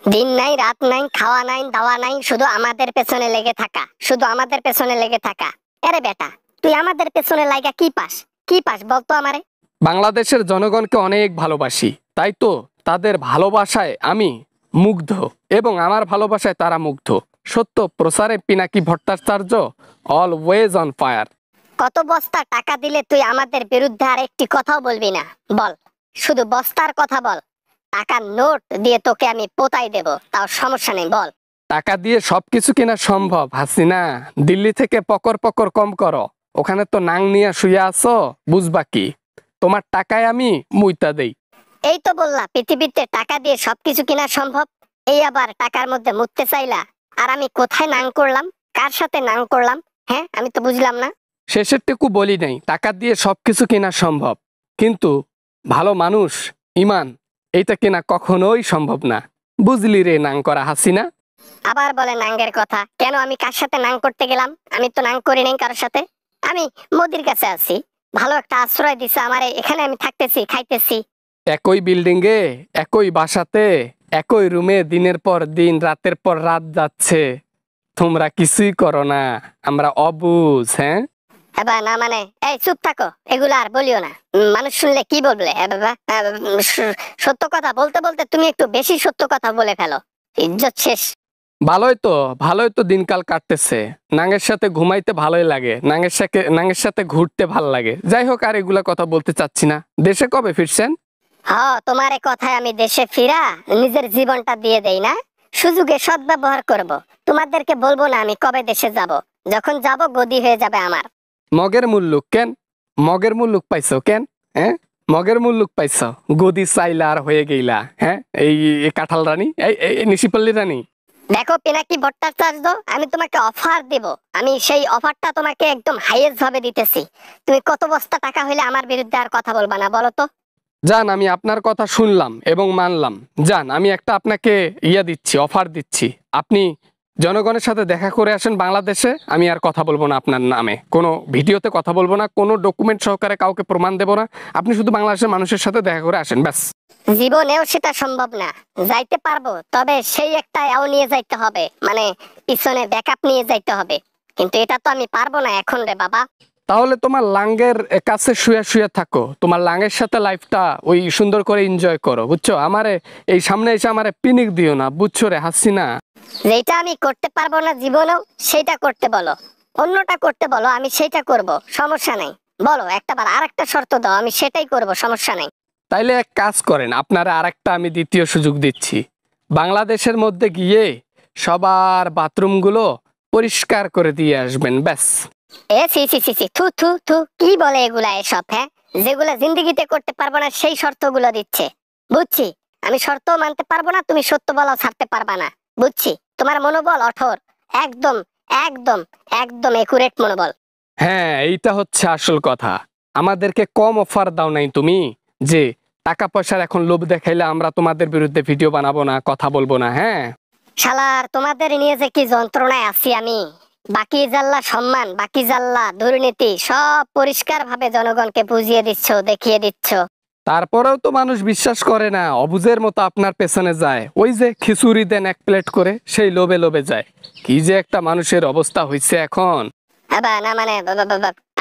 দিন নাই রাত নাই, খাওয়া নাই দাওয়া নাই, শুধু আমাদের পেছনে লেগে থাকা, শুধু আমাদের পেছনে লেগে থাকা। আরে বেটা, তুই আমাদের পেছনে লাগা কি পাস? কি পাস বলতো আমারে? বাংলাদেশের জনগণকে অনেক ভালোবাসি, তাই তো তাদের ভালোবাসায় আমি মুগ্ধ এবং আমার ভালোবাসায় তারা মুগ্ধ। সত্য প্রচারে Pinaki Bhattacharya always on fire. কত বস্তা টাকা দিলে তুই আমাদের বিরুদ্ধে আর একটি কথাও বলবি না? বল, শুধু বস্তার কথা বল। টাকার নোট দিয়ে তোকে আমি পোতাই দেব, তাও সমস্যা নেই, বল। টাকা দিয়ে সবকিছু কেনা সম্ভব হাসিনা। দিল্লি থেকে পকর পকর কম করো, ওখানে তো নাং নিয়ে শুয়ে আছো, বুঝবা কি? তোমার টাকায় আমি মুইতা দেই। এই তো বললা পৃথিবীতে টাকা দিয়ে সবকিছু কেনা সম্ভব, এই আবার টাকার মধ্যে মুততে চাইলা। আর আমি কোথায় নাং করলাম? কার সাথে নাং করলাম? হ্যাঁ, আমি তো বুঝলাম না। শেষেরটুকু বলি নাই টাকা দিয়ে সবকিছু কেনা সম্ভব, কিন্তু ভালো মানুষ, ইমান, এইটা কেনা কখনোই সম্ভব না। বুঝলি রে নাং করা হাসিনা? আবার বলে নাঙ্গের কথা। কেন, আমি কার সাথে নাং করতে গেলাম? আমি তো নাং করি নাই কারোর সাথে। আমি মোদির কাছে আছি, ভালো একটা আশ্রয় দিছে আমারে, এখানে আমি থাকতেছি, খাইতেছি। একই বিল্ডিংয়ে, একই বাসাতে, একই রুমে দিনের পর দিন, রাতের পর রাত যাচ্ছে, তোমরা কিছুই করো না। আমরা অবুঝ। হ্যাঁ এবার না মানে, এই চুপ থাকো, এগুলো আর বলিও না। মানুষ শুনলে কি বলবে? বাবা, সত্য কথা বলতে বলতে তুমি একটু বেশি সত্য কথা বলে ফেলো, ইজ্জত শেষ। ভালোই তো দিনকাল কাটতেছে। নাঙ্গের সাথে ঘুমাইতে ভালোই লাগে, নাঙ্গের সাথে ঘুরতে ভাল লাগে। যাই হোক, আর এগুলা কথা বলতে চাচ্ছি না। দেশে কবে ফিরছেন? তোমার কথায় আমি দেশে ফিরা নিজের জীবনটা দিয়ে দেই না? সুযোগে সদ্ব্যবহার করব। তোমাদেরকে বলবো না আমি কবে দেশে যাব। যখন যাব গদি হয়ে যাবে আমার। মগের মুল্লুক কেন? মগের মুল্লুক পাইছো কেন? হ্যাঁ, মগের মুল্লুক পাইছো, গদি চাইলা আর হয়ে গেইলা। হ্যাঁ, এই কাঁঠাল রানী, এই নিশিপল্লী রানী। দেখো পিনাকি ভট্টাচার্য, আমি তোমাকে অফার দেব। আমি সেই অফারটা তোমাকে একদম হাইয়েস্ট ভাবে দিতেছি। তুমি কত বস্তা টাকা হইলে আমার বিরুদ্ধে আর কথা বলবা না বলো তো? যান, আমি আপনার কথা শুনলাম এবং মানলাম। যান, আমি একটা আপনাকে দিচ্ছি, অফার দিচ্ছি। আপনি জনগণের সাথে দেখা করে আসেন বাংলাদেশে। আমি আর কথা বলবো না আপনার নামে, কোনো ভিডিওতে কথা বলবো না, কোনো ডকুমেন্ট সহকারে কাউকে প্রমাণ দেবো না। আপনি শুধু বাংলাদেশের মানুষের সাথে দেখা করে আসেন, ব্যাস। জীবনেও সেটা সম্ভব না। যাইতে পারবো, তবে সেই একটা এও নিয়ে যাইতে হবে, মানে পিছনে ব্যাকআপ নিয়ে যাইতে হবে। কিন্তু এটা তো আমি পারবো না এখন রে বাবা। তাহলে তোমার লাঙ্গের কাছে শুয়ে শুয়ে থাকো, তোমার লাঙ্গের সাথে লাইফটা ওই সুন্দর করে এনজয় করো, বুঝছো? আমারে এই সামনে এসে আমারে পিনিক দিও না, বুঝছো রে হাসিনা? যেটা আমি করতে পারবো না জীবনেও, সেটা করতে বলো। অন্যটা করতে বলো, আমি সেটা করব, সমস্যা নাই। বলো একটাবার আর একটা শর্ত দাও, আমি সেটাই করব, সমস্যা নাই। তাইলে এক কাজ করেন, আপনারা আরেকটা আমি দ্বিতীয় সুযোগ দিচ্ছি। বাংলাদেশের মধ্যে গিয়ে সবার বাথরুমগুলো পরিষ্কার করে দিয়ে আসবেন, ব্যাস। সি সি সি সি, থু থু থু, কি বলে এগুলা এসব? হ্যাঁ, যেগুলা জিন্দেগিতে করতে পারবো না সেই শর্তগুলো দিচ্ছে। বুঝছি, আমি শর্ত মানতে পারবো না, তুমি সত্য বলাও ছাড়তে পারবা না। বুঝছি, তোমার মনোবল অঠোর, একদম একদম একদম একুরেট মনোবল। হ্যাঁ, এইটা হচ্ছে আসল কথা। আমাদেরকে কম অফার দাও নাই তুমি, যে টাকা পয়সার এখন লোভ দেখাইলে আমরা তোমাদের বিরুদ্ধে ভিডিও বানাবো না, কথা বলবো না। হ্যাঁ শালার, তোমাদের নিয়ে যে কি যন্ত্রণায় আছি আমি। বাকি জাল্লা সম্মান, বাকি জাল্লা দুর্নীতি, সব পরিষ্কার ভাবে জনগণকে বুঝিয়ে দিচ্ছ, দেখিয়ে দিচ্ছ। তারপরেও তো মানুষ বিশ্বাস করে না, অবুঝের মতো আপনার পেছনে যায়। ওই যে খিচুড়ি দেন এক প্লেট করে, সেই লোভে লোভে যায়। কি যে একটা মানুষের অবস্থা হয়েছে এখন। না মানে,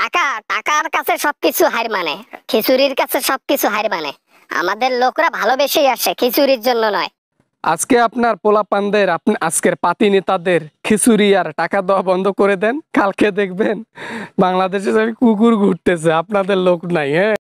টাকা, টাকার কাছে সবকিছু হার মানে, খিচুড়ির কাছে সবকিছু হার মানে। আমাদের লোকরা ভালোবেসেই আসে, খিচুড়ির জন্য নয়। আজকে আপনার পোলাপানদের, আপনি আজকের পাতি নেতাদের খিচুড়ি আর টাকা দেওয়া বন্ধ করে দেন, কালকে দেখবেন বাংলাদেশে কুকুর ঘুরতেছে, আপনাদের লোক নাই। হ্যাঁ।